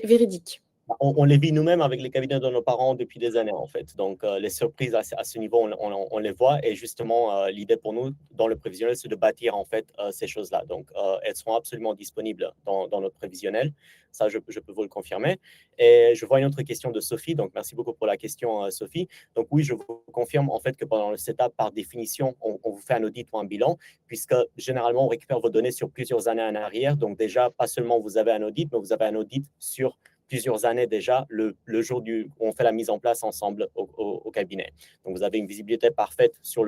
véridiques. On les vit nous-mêmes avec les cabinets de nos parents depuis des années, en fait. Donc, les surprises à ce niveau, on les voit. Et justement, l'idée pour nous, dans le prévisionnel, c'est de bâtir, en fait, ces choses-là. Donc, elles seront absolument disponibles dans notre prévisionnel. Ça, je peux vous le confirmer. Et je vois une autre question de Sophie. Donc, merci beaucoup pour la question, Sophie. Donc, oui, je vous confirme, en fait, que pendant le setup, par définition, on vous fait un audit ou un bilan, puisque généralement, on récupère vos données sur plusieurs années en arrière. Donc, déjà, pas seulement vous avez un audit, mais vous avez un audit sur plusieurs années déjà, le jour où on fait la mise en place ensemble au cabinet. Donc, vous avez une visibilité parfaite sur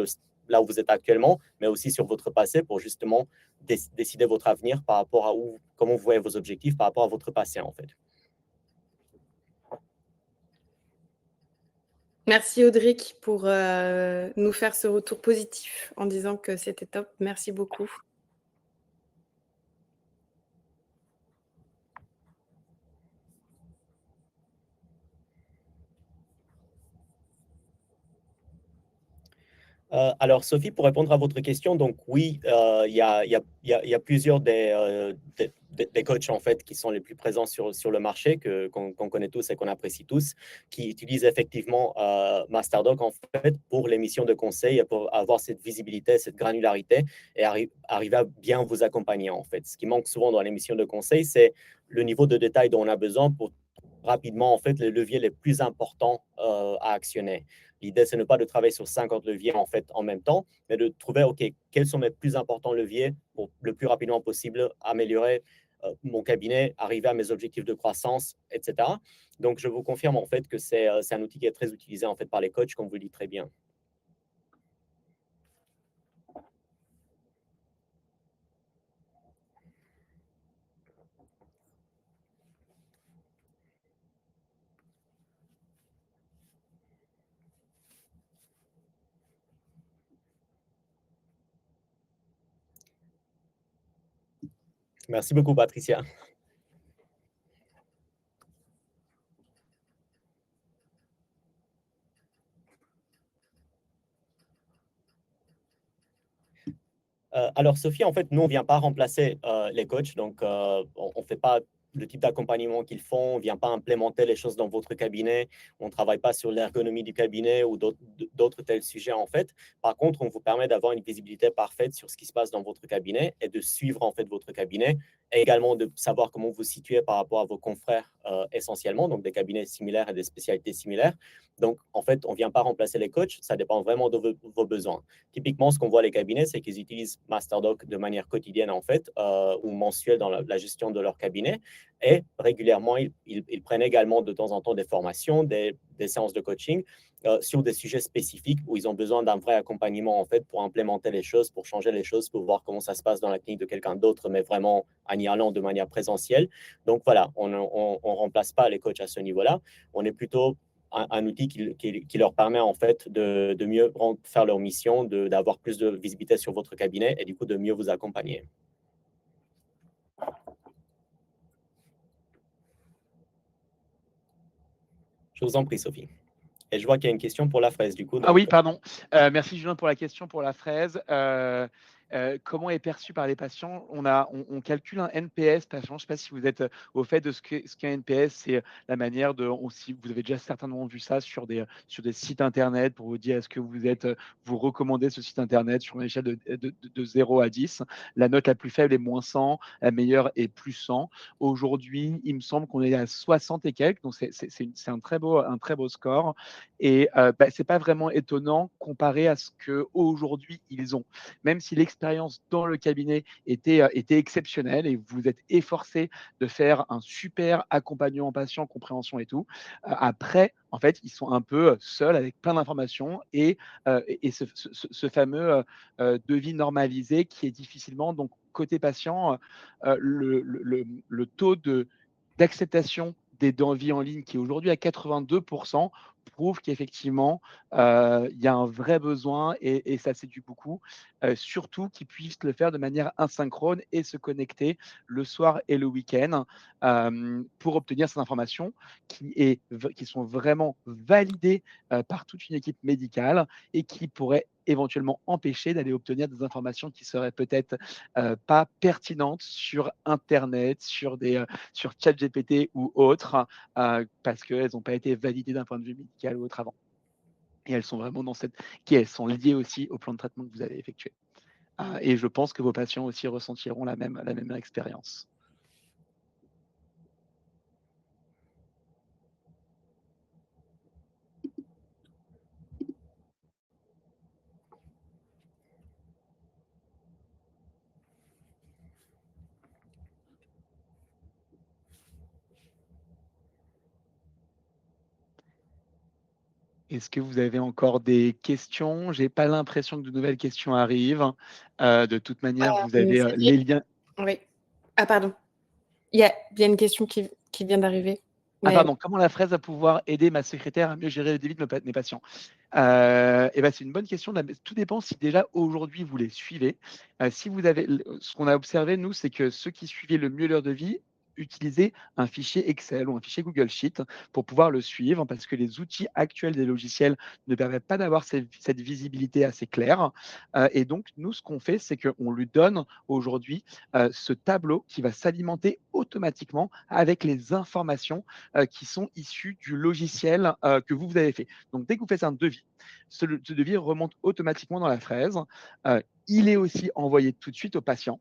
là où vous êtes actuellement, mais aussi sur votre passé pour justement décider votre avenir par rapport à comment vous voyez vos objectifs par rapport à votre passé, en fait. Merci Audric pour nous faire ce retour positif en disant que c'était top. Merci beaucoup. Alors, Sophie, pour répondre à votre question, donc oui, il y a plusieurs des coachs en fait qui sont les plus présents sur le marché, qu'on connaît tous et qu'on apprécie tous, qui utilisent effectivement Masterdoc en fait pour les missions de conseil, pour avoir cette visibilité, cette granularité et arriver à bien vous accompagner en fait. Ce qui manque souvent dans les missions de conseil, c'est le niveau de détail dont on a besoin pour rapidement en fait les leviers les plus importants à actionner. L'idée, c'est ne pas de travailler sur 50 leviers en fait en même temps, mais de trouver, OK, quels sont mes plus importants leviers pour le plus rapidement possible améliorer mon cabinet, arriver à mes objectifs de croissance, etc. Donc, je vous confirme en fait que c'est un outil qui est très utilisé en fait par les coachs, comme vous le dites très bien. Merci beaucoup, Patricia. Alors, Sophie, en fait, nous, on ne vient pas remplacer les coachs. Donc, on ne fait pas le type d'accompagnement qu'ils font. On ne vient pas implémenter les choses dans votre cabinet. On ne travaille pas sur l'ergonomie du cabinet ou d'autres tels sujets, en fait. Par contre, on vous permet d'avoir une visibilité parfaite sur ce qui se passe dans votre cabinet et de suivre, en fait, votre cabinet. Et également de savoir comment vous vous situez par rapport à vos confrères essentiellement, donc des cabinets similaires et des spécialités similaires. Donc, en fait, on ne vient pas remplacer les coachs. Ça dépend vraiment de vos besoins. Typiquement, ce qu'on voit les cabinets, c'est qu'ils utilisent MasterDoc de manière quotidienne, en fait, ou mensuelle dans la gestion de leur cabinet. Et régulièrement, ils prennent également de temps en temps des formations, des séances de coaching sur des sujets spécifiques où ils ont besoin d'un vrai accompagnement, en fait, pour implémenter les choses, pour changer les choses, pour voir comment ça se passe dans la clinique de quelqu'un d'autre, mais vraiment en y allant de manière présentielle. Donc, voilà, on ne remplace pas les coachs à ce niveau-là. On est plutôt un outil qui leur permet en fait de mieux faire leur mission, d'avoir plus de visibilité sur votre cabinet et du coup de mieux vous accompagner. Je vous en prie, Sophie. Et je vois qu'il y a une question pour la fraise, du coup. Ah Donc, oui, pardon. Merci Julien pour la question pour la fraise. Comment est perçu par les patients? On calcule un NPS patient. Je ne sais pas si vous êtes au fait de ce qu'est un NPS. C'est la manière de, si vous avez déjà certainement vu ça sur des sites internet pour vous dire est-ce que vous recommandez ce site internet sur une échelle de 0 à 10. La note la plus faible est -100, la meilleure est +100. Aujourd'hui, il me semble qu'on est à 60 et quelques, donc c'est un très beau score. Et c'est pas vraiment étonnant comparé à ce qu'aujourd'hui ils ont. Même si l'expérience dans le cabinet était exceptionnelle et vous êtes efforcé de faire un super accompagnement patient, compréhension et tout, après, en fait, ils sont un peu seuls avec plein d'informations et ce fameux devis normalisé qui est difficilement, donc côté patient, le taux d'acceptation des devis en ligne qui est aujourd'hui à 82% prouve qu'effectivement, il y a un vrai besoin et ça séduit beaucoup, surtout qu'ils puissent le faire de manière asynchrone et se connecter le soir et le week-end pour obtenir ces informations qui sont vraiment validées par toute une équipe médicale et qui pourraient éventuellement empêcher d'aller obtenir des informations qui seraient peut-être pas pertinentes sur Internet, sur ChatGPT ou autres, parce qu'elles n'ont pas été validées d'un point de vue médical ou autre avant. Et elles sont vraiment elles sont liées aussi au plan de traitement que vous avez effectué. Et je pense que vos patients aussi ressentiront la même expérience. Est-ce que vous avez encore des questions? J'ai pas l'impression que de nouvelles questions arrivent. De toute manière, vous avez Cédric, les liens. oui. Ah, pardon. Il y a une question qui vient d'arriver. Ah Mais pardon, comment la fraise va pouvoir aider ma secrétaire à mieux gérer le débit de mes patients? Et ben, c'est une bonne question. Tout dépend si déjà aujourd'hui vous les suivez. Si vous avez, ce qu'on a observé, nous, c'est que ceux qui suivaient le mieux leur devis utilisaient un fichier Excel ou un fichier Google Sheet pour pouvoir le suivre parce que les outils actuels des logiciels ne permettent pas d'avoir cette visibilité assez claire. Et donc, nous, ce qu'on fait, c'est qu'on lui donne aujourd'hui ce tableau qui va s'alimenter automatiquement avec les informations qui sont issus du logiciel que vous avez fait. Donc, dès que vous faites un devis, ce devis remonte automatiquement dans la fraise. Il est aussi envoyé tout de suite au patient.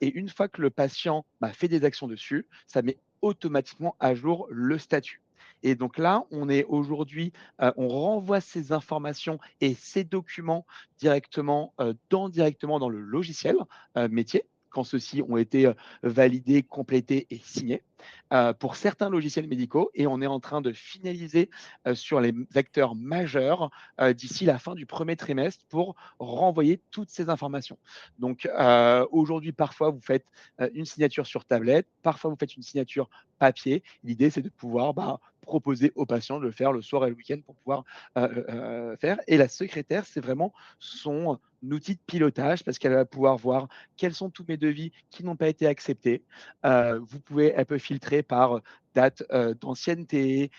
Et une fois que le patient fait des actions dessus, ça met automatiquement à jour le statut. Et donc là, on est aujourd'hui, on renvoie ces informations et ces documents directement dans le logiciel métier, quand ceux-ci ont été validés, complétés et signés pour certains logiciels médicaux. Et on est en train de finaliser sur les acteurs majeurs d'ici la fin du premier trimestre pour renvoyer toutes ces informations. Donc aujourd'hui, parfois, vous faites une signature sur tablette, parfois, vous faites une signature papier. L'idée, c'est de pouvoir proposer aux patients de le faire le soir et le week-end pour pouvoir faire. Et la secrétaire, c'est vraiment son outil de pilotage parce qu'elle va pouvoir voir quels sont tous mes devis qui n'ont pas été acceptés. Elle peut filtrer par date d'ancienneté,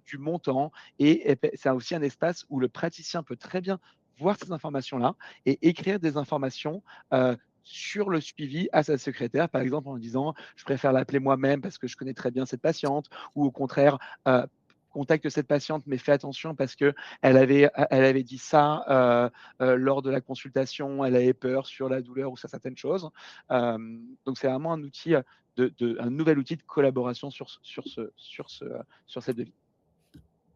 du montant. Et c'est aussi un espace où le praticien peut très bien voir ces informations-là et écrire des informations sur le suivi à sa secrétaire, par exemple en disant je préfère l'appeler moi-même parce que je connais très bien cette patiente, ou au contraire contacte cette patiente, mais fais attention parce que elle avait dit ça lors de la consultation, elle avait peur sur la douleur ou sur certaines choses. Donc c'est vraiment un outil, un nouvel outil de collaboration sur cette devis.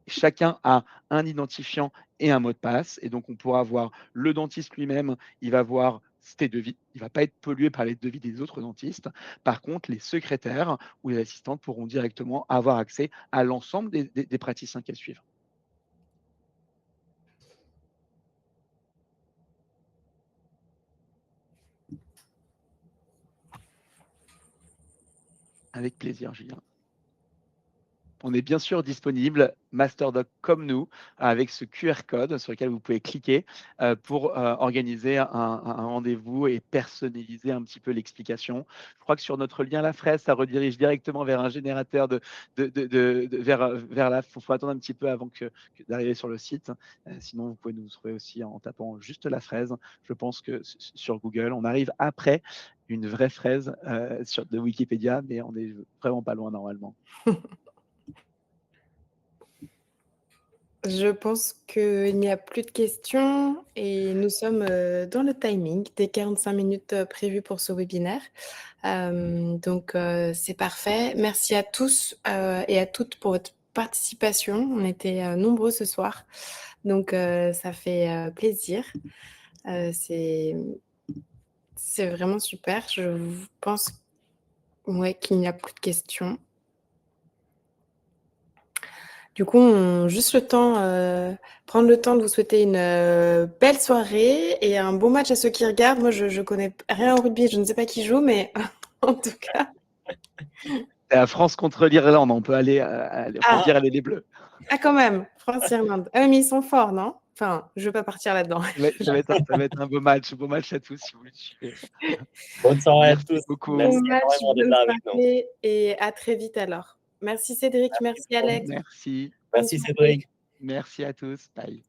Chacun a un identifiant et un mot de passe, et donc on pourra voir le dentiste lui-même, il va voir tes devis, il ne va pas être pollué par les devis des autres dentistes. Par contre, les secrétaires ou les assistantes pourront directement avoir accès à l'ensemble des praticiens qu'elles suivent. Avec plaisir, Julien. On est bien sûr disponible, Masterdoc comme nous, avec ce QR code sur lequel vous pouvez cliquer pour organiser un rendez-vous et personnaliser un petit peu l'explication. Je crois que sur notre lien La Fraise, ça redirige directement vers un générateur vers la. Il faut attendre un petit peu avant d'arriver sur le site. Sinon, vous pouvez nous trouver aussi en tapant juste La Fraise. Je pense que sur Google, on arrive après une vraie fraise de Wikipédia, mais on n'est vraiment pas loin normalement. Je pense qu'il n'y a plus de questions et nous sommes dans le timing des 45 minutes prévues pour ce webinaire. Donc, c'est parfait. Merci à tous et à toutes pour votre participation. On était nombreux ce soir, donc ça fait plaisir. C'est vraiment super. Je pense qu'il n'y a plus de questions. Du coup, juste prendre le temps de vous souhaiter une belle soirée et un bon match à ceux qui regardent. Moi, je connais rien au rugby, je ne sais pas qui joue, mais en tout cas. C'est la France contre l'Irlande, on peut aller, dire aller les Bleus. Ah, quand même, France-Irlande. Ah, mais ils sont forts, non? Enfin, je ne veux pas partir là-dedans. Ça va être un beau match à tous si vous le suivez. Bonne soirée à Merci tous. beaucoup. Bon Merci match, énormément d'être bonne là avec nous. soirée et à très vite alors. Merci Cédric, merci Alex. Merci. Merci Cédric. Merci à tous. Bye.